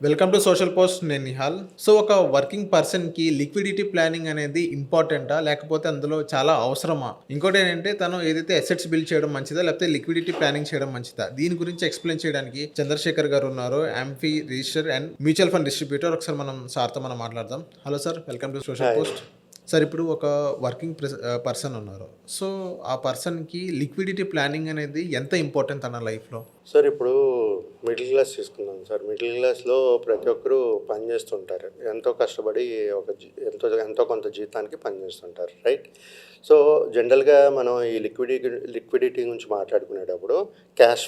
Welcome to social post. నేను Nihal. So, ఒక working పర్సన్‌కి లిక్విడిటీ ప్లానింగ్ అనేది ఇంపార్టెంటా? లేకపోతే అందులో చాలా అవసరమా? ఇంకోటేంటంటే తను ఏదైతే అసెట్స్ బిల్డ్ చేయడం మంచిదా? లేకపోతే లిక్విడిటీ ప్లానింగ్ చేయడం మంచిదా? దీని గురించి ఎక్స్‌ప్లెయిన్ చేయడానికి చంద్రశేఖర్ గారు ఉన్నారు. AMFI register and mutual fund distributor. ఒకసారి సార్‌తో మాట్లాడదాం. Hello sir. Welcome to social hi. Post. Sir, ఇప్పుడు ఒక వర్కింగ్ పర్సన్ ఉన్నారు. సో, ఆ పర్సన్‌కి లిక్విడిటీ ప్లానింగ్ అనేది ఎంత ఇంపార్టెంట్ తన లైఫ్‌లో? సార్ ఇప్పుడు మిడిల్ క్లాస్ తీసుకుందాం సార్. మిడిల్ క్లాస్‌లో ప్రతి ఒక్కరు పని చేస్తుంటారు. ఎంతో కష్టపడి ఎంతో కొంత జీతానికి పని చేస్తుంటారు. రైట్? సో, జనరల్‌గా మనం ఈ లిక్విడిటీ గురించి మాట్లాడుకునేటప్పుడు క్యాష్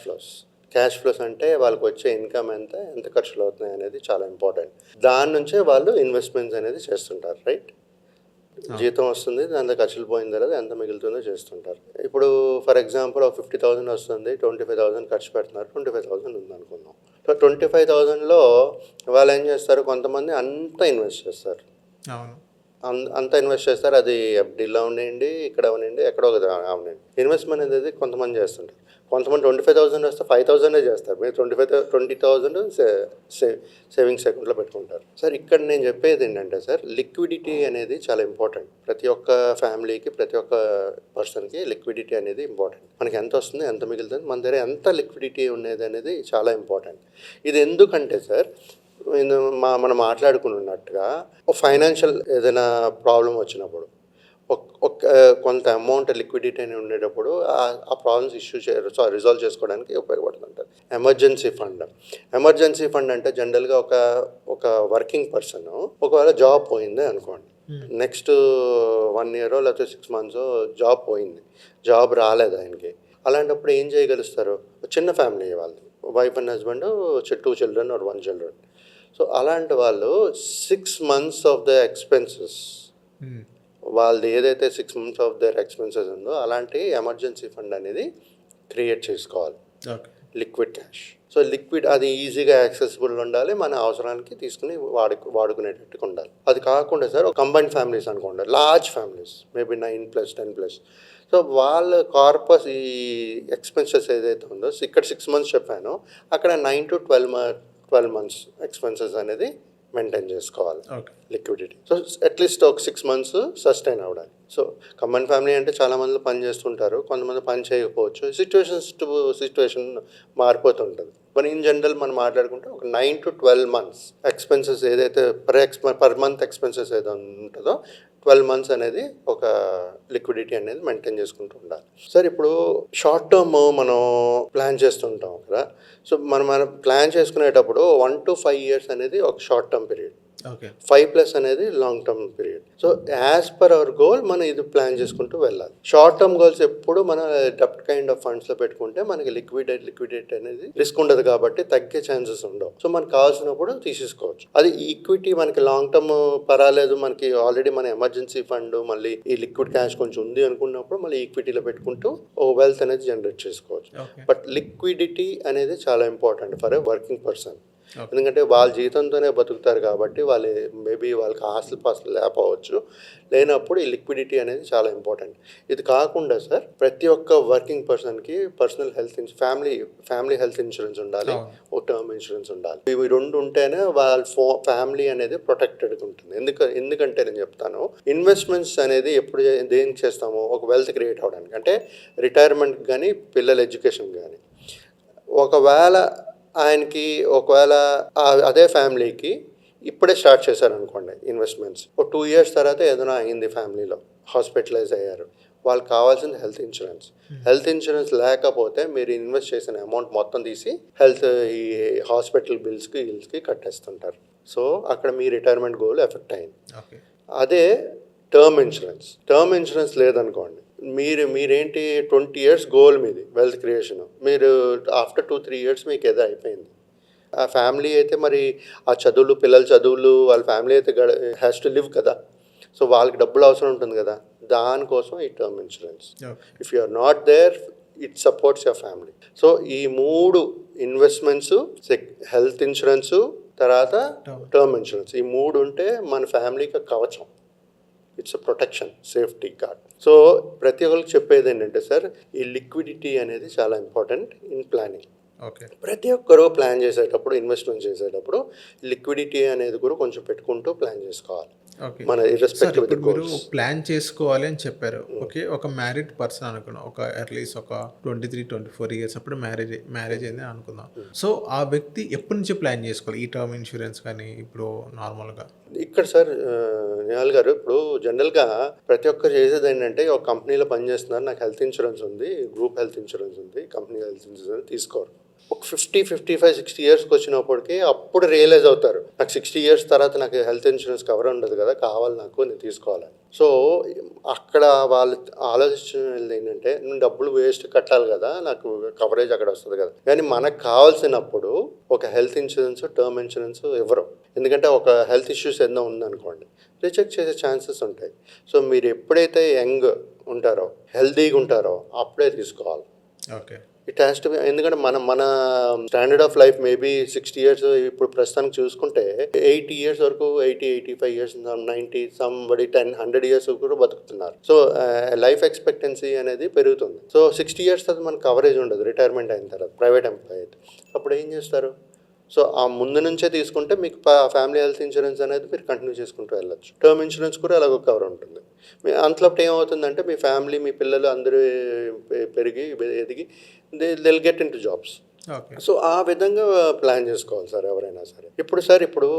ఫ్లోస్ అంటే వాళ్ళకొచ్చే ఇన్‌కమ్ ఎంత ఖర్చులవుతున్నాయి అనేది చాలా ఇంపార్టెంట్. దాని నుంచే వాళ్ళు ఇన్వెస్ట్‌మెంట్స్ అనేది చేస్తుంటారు. రైట్? జీతం వస్తుంది. దాంట్లో ఖర్చులు పోయిన తర్వాత ఎంత మిగులుతుందో చేస్తుంటారు. ఇప్పుడు ఫర్ ఎగ్జాంపుల్ ఒక 50,000 వస్తుంది. 25,000 ఖర్చు పెడుతున్నారు. 25,000 ఉందనుకుందాం. సో, 25,000లో వాళ్ళు ఏం చేస్తారు, కొంతమంది అంతా ఇన్వెస్ట్ చేస్తారు. అవును. అంతా ఇన్వెస్ట్ చేస్తారు. అది ఎఫ్‌డీలో అవనియండి, ఇక్కడ అవనియండి, ఎక్కడో ఒక అవనియండి. ఇన్వెస్ట్‌మెంట్ అనేది కొంతమంది చేస్తుంటారు. కొంతమంది 25,000 వస్తే 5,000 చేస్తారు. మీరు 20,000 సేవింగ్స్ అకౌంట్లో పెట్టుకుంటారు. సార్, ఇక్కడ నేను చెప్పేది ఏంటంటే సార్, లిక్విడిటీ అనేది చాలా ఇంపార్టెంట్. ప్రతి ఒక్క ఫ్యామిలీకి, ప్రతి ఒక్క పర్సన్కి లిక్విడిటీ అనేది ఇంపార్టెంట్. మనకి ఎంత వస్తుంది, ఎంత మిగులుతుంది, మన దగ్గర ఎంత లిక్విడిటీ ఉండేది అనేది చాలా ఇంపార్టెంట్. ఇది ఎందుకంటే సార్, మనం మాట్లాడుకున్నట్టుగా ఫైనాన్షియల్ ఏదైనా ప్రాబ్లం వచ్చినప్పుడు కొంత అమౌంట్ లిక్విడిటీ అని ఉండేటప్పుడు ఆ ప్రాబ్లమ్స్ రిజాల్వ్ చేసుకోవడానికి ఉపయోగపడుతుంటారు. ఎమర్జెన్సీ ఫండ్ అంటే జనరల్గా ఒక వర్కింగ్ పర్సన్ ఒకవేళ జాబ్ పోయింది అనుకోండి. నెక్స్ట్ 1 year లేకపోతే 6 months జాబ్ పోయింది, జాబ్ రాలేదు ఆయనకి. అలాంటప్పుడు ఏం చేయగలుగుతారు? చిన్న ఫ్యామిలీ వాళ్ళు, wife and husband, 2 children or 1 children. So అలాంటి వాళ్ళు 6 months ఆఫ్ ద ఎక్స్పెన్సెస్, వాళ్ళది ఏదైతే 6 months ఆఫ్ దేర్ ఎక్స్పెన్సెస్ ఉందో అలాంటి ఎమర్జెన్సీ ఫండ్ అనేది క్రియేట్ చేసుకోవాలి. Liquid cash. సో లిక్విడ్ అది ఈజీగా యాక్సెసిబుల్ ఉండాలి, మన అవసరానికి తీసుకుని వాడుకునేటట్టుగా ఉండాలి. అది కాకుండా సార్, కంబైన్ ఫ్యామిలీస్ అనుకోండి, లార్జ్ ఫ్యామిలీస్, మేబీ 9+, 10+. సో వాళ్ళ కార్పస్ ఈ ఎక్స్పెన్సెస్ ఏదైతే ఉందో, ఇక్కడ 6 months చెప్పాను, అక్కడ 9 to 12 months ఎక్స్పెన్సెస్ అనేది మెయింటైన్ చేసుకోవాలి లిక్విడిటీ. సో అట్లీస్ట్ ఒక 6 months సస్టైన్ అవ్వడానికి. సో కంబైన్ ఫ్యామిలీ అంటే చాలామంది పని చేస్తుంటారు, కొంతమంది పని చేయకపోవచ్చు. సిచ్యువేషన్ మారిపోతుంటుంది. మరి ఇన్ జనరల్ మనం మాట్లాడుకుంటే ఒక 9 to 12 months ఎక్స్పెన్సెస్ ఏదైతే పర్ మంత్ ఎక్స్పెన్సెస్ ఏదైతే ఉంటుందో 12 months అనేది ఒక లిక్విడిటీ అనేది మెయింటైన్ చేసుకుంటూ ఉండాలి. సార్, ఇప్పుడు షార్ట్ టర్మ్ మనం ప్లాన్ చేస్తుంటాం కదా. సో మనం ప్లాన్ చేసుకునేటప్పుడు 1 to 5 years అనేది ఒక షార్ట్ టర్మ్ పీరియడ్, 5+ అనేది long term period. So as per hour goal మనం ఇది ప్లాన్ చేసుకుంటూ వెళ్ళాలి. షార్ట్ టర్మ్ గోల్స్ ఎప్పుడు మనం డెప్ట్ కైండ్ ఆఫ్ ఫండ్స్లో పెట్టుకుంటే మనకి లిక్విడిటీ అనేది రిస్క్ ఉండదు కాబట్టి తగ్గే ఛాన్సెస్ ఉండవు. సో మనకు కావాల్సినప్పుడు తీసేసుకోవచ్చు. అది ఈక్విటీ మనకి లాంగ్ టర్మ్ పర్వాలేదు, మనకి ఆల్రెడీ మన ఎమర్జెన్సీ ఫండ్ మళ్ళీ ఈ లిక్విడ్ క్యాష్ కొంచెం ఉంది అనుకున్నప్పుడు మళ్ళీ ఈక్విటీలో పెట్టుకుంటూ ఓ వెల్త్ అనేది జనరేట్ చేసుకోవచ్చు. బట్ లిక్విడిటీ అనేది చాలా important for a working person. ఎందుకంటే వాళ్ళ జీతంతోనే బతుకుతారు కాబట్టి మేబీ వాళ్ళకి ఆస్తులు పాస్తులు లేకపోవచ్చు. లేనప్పుడు ఈ లిక్విడిటీ అనేది చాలా ఇంపార్టెంట్. ఇది కాకుండా సార్, ప్రతి ఒక్క వర్కింగ్ పర్సన్కి పర్సనల్ ఫ్యామిలీ హెల్త్ ఇన్సూరెన్స్ ఉండాలి, ఓ టర్మ్ ఇన్సూరెన్స్ ఉండాలి. ఇవి 2 ఉంటేనే వాళ్ళ ఫ్యామిలీ అనేది ప్రొటెక్టెడ్గా ఉంటుంది. ఎందుకంటే నేను చెప్తాను, ఇన్వెస్ట్మెంట్స్ అనేది ఎప్పుడు దేనికి చేస్తామో, ఒక వెల్త్ క్రియేట్ అవ్వడానికి, అంటే రిటైర్మెంట్ కానీ పిల్లల ఎడ్యుకేషన్ కానీ. ఒకవేళ అదే ఫ్యామిలీకి ఇప్పుడే స్టార్ట్ చేశారనుకోండి ఇన్వెస్ట్మెంట్స్, ఒక 2 years తర్వాత ఏదైనా అయింది, ఫ్యామిలీలో హాస్పిటలైజ్ అయ్యారు, వాళ్ళకి కావాల్సింది హెల్త్ ఇన్సూరెన్స్ లేకపోతే మీరు ఇన్వెస్ట్ చేసిన అమౌంట్ మొత్తం తీసి ఈ హాస్పిటల్ బిల్స్కి కట్టేస్తుంటారు. సో అక్కడ మీ రిటైర్మెంట్ గోల్ ఎఫెక్ట్ అయింది. అదే టర్మ్ ఇన్సూరెన్స్ లేదనుకోండి, మీరేంటి 20 years గోల్ మీది వెల్త్ క్రియేషన్, మీరు ఆఫ్టర్ 2-3 years మీకు ఏదో అయిపోయింది. ఆ ఫ్యామిలీ అయితే మరి ఆ పిల్లల చదువులు, వాళ్ళ ఫ్యామిలీ అయితే హ్యాస్ టు లివ్ కదా. సో వాళ్ళకి డబ్బులు అవసరం ఉంటుంది కదా, దానికోసం ఈ term insurance. If you are not there, it supports your family. So ఈ 3 ఇన్వెస్ట్మెంట్స్, హెల్త్ ఇన్సూరెన్స్, తర్వాత టర్మ్ ఇన్సూరెన్స్, ఈ 3 ఉంటే మన ఫ్యామిలీకి కవచం. It's a protection, safety guard. So ప్రతి ఒక్కరికి చెప్పేది ఏంటంటే సార్, ఈ లిక్విడిటీ అనేది చాలా ఇంపార్టెంట్ ఇన్ ప్లానింగ్. ఓకే. ప్రతి ఒక్కరూ ప్లాన్ చేసేటప్పుడు, ఇన్వెస్ట్మెంట్ చేసేటప్పుడు లిక్విడిటీ అనేది కూడా కొంచెం పెట్టుకుంటూ ప్లాన్ చేసుకోవాలి. ఓకే. మన సార్ ఇర్రెస్పెక్టివ్ ఇప్పుడు ది మీరు గోల్స్. ప్లాన్ చేసుకోవాలి అని చెప్పారు. ఓకే. ఒక మ్యారీడ్ పర్సన్ అనుకున్నాం. ఒక అట్‌లీస్ట్ ఒక 23, 24 ఇయర్స్ అప్పుడు మ్యారేజ్ అయింది అనుకుందాం. సో, ఆ వ్యక్తి ఎప్పటి నుంచి ప్లాన్ చేసుకోవాలి? ఈ టర్మ్ ఇన్స్యూరెన్స్ కానీ ఇప్పుడు నార్మల్‌గా? ఇక్కడ సార్ నిహాల్ గారు, ఇప్పుడు జనరల్గా ప్రతి ఒక్కరు చేసేది ఏంటంటే, ఒక కంపెనీలో పనిచేస్తున్నారు, నాకు హెల్త్ ఇన్సూరెన్స్ ఉంది, గ్రూప్ హెల్త్ ఇన్సూరెన్స్ ఉంది, కంపెనీ హెల్త్ ఇన్సూరెన్స్ తీసుకోరు. ఒక 50, 55, 60 ఇయర్స్కి వచ్చినప్పటికీ అప్పుడు రియలైజ్ అవుతారు, నాకు 60 ఇయర్స్ తర్వాత నాకు హెల్త్ ఇన్సూరెన్స్ కవర్ ఉండదు కదా, కావాలి నాకు, నేను తీసుకోవాలని. సో అక్కడ వాళ్ళు ఆలోచించేది ఏంటంటే, నేను డబ్బులు వేస్ట్ కట్టాలి కదా, నాకు కవరేజ్ అక్కడ వస్తుంది కదా. కానీ మనకు కావాల్సినప్పుడు ఒక హెల్త్ ఇన్సూరెన్స్, టర్మ్ ఇన్సూరెన్స్ ఇవ్వరు. ఎందుకంటే ఒక హెల్త్ ఇష్యూస్ ఏదైనా ఉందనుకోండి, రిజెక్ట్ చేసే ఛాన్సెస్ ఉంటాయి. సో మీరు ఎప్పుడైతే యంగ్ ఉంటారో, హెల్తీగా ఉంటారో అప్పుడే తీసుకోవాలి. Okay. It has to be. ఎందుకంటే మన standard of life maybe 60 years ఇప్పుడు ప్రస్తుతానికి చూసుకుంటే 80 ఇయర్స్ వరకు, 85 ఇయర్స్, 90, సంబడి 100 ఇయర్స్ కూడా బతుకుతున్నారు. సో లైఫ్ ఎక్స్పెక్టెన్సీ అనేది పెరుగుతుంది. సో 60 ఇయర్స్ తర్వాత మనకు కవరేజ్ ఉండదు రిటైర్మెంట్ అయిన తర్వాత, ప్రైవేట్ ఎంప్లాయీ అయితే. అప్పుడు ఏం చేస్తారు? సో ఆ ముందు నుంచే తీసుకుంటే మీకు ఫ్యామిలీ హెల్త్ ఇన్సూరెన్స్ అనేది మీరు కంటిన్యూ చేసుకుంటూ వెళ్ళొచ్చు. టర్మ్ ఇన్సూరెన్స్ కూడా అలాగ కవర్ ఉంటుంది. మీ అంతలోపు ఏమవుతుందంటే, మీ ఫ్యామిలీ, మీ పిల్లలు అందరూ పెరిగి ఎదిగి they'll get in to jobs. Okay. So ఆ విధంగా ప్లాన్ చేసుకోవాలి సార్ ఎవరైనా సరే. ఇప్పుడు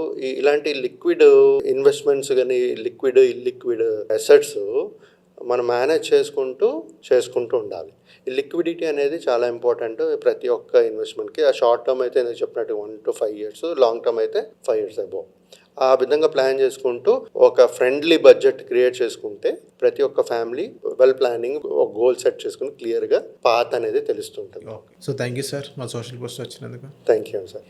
ఇలాంటి లిక్విడ్ ఇన్వెస్ట్మెంట్స్ కానీ, లిక్విడ్ ఇల్లిక్విడ్ అసెట్స్ మనం మేనేజ్ చేసుకుంటూ ఉండాలి. ఈ లిక్విడిటీ అనేది చాలా ఇంపార్టెంట్ ప్రతి ఒక్క ఇన్వెస్ట్మెంట్కి. ఆ షార్ట్ టర్మ్ అయితే నేను చెప్పినట్టు 1 to 5 ఇయర్స్, లాంగ్ టర్మ్ అయితే 5 ఇయర్స్ అబోవ్. ఆ విధంగా ప్లాన్ చేసుకుంటూ ఒక ఫ్రెండ్లీ బడ్జెట్ క్రియేట్ చేసుకుంటే ప్రతి ఒక్క ఫ్యామిలీ వెల్ ప్లానింగ్ ఒక గోల్ సెట్ చేసుకుని క్లియర్గా పాత్ అనేది తెలుస్తుంటుంది. Okay. So, thank you sir మా సోషల్ పోస్ట్ వచ్చినందుకు. Thank you sir.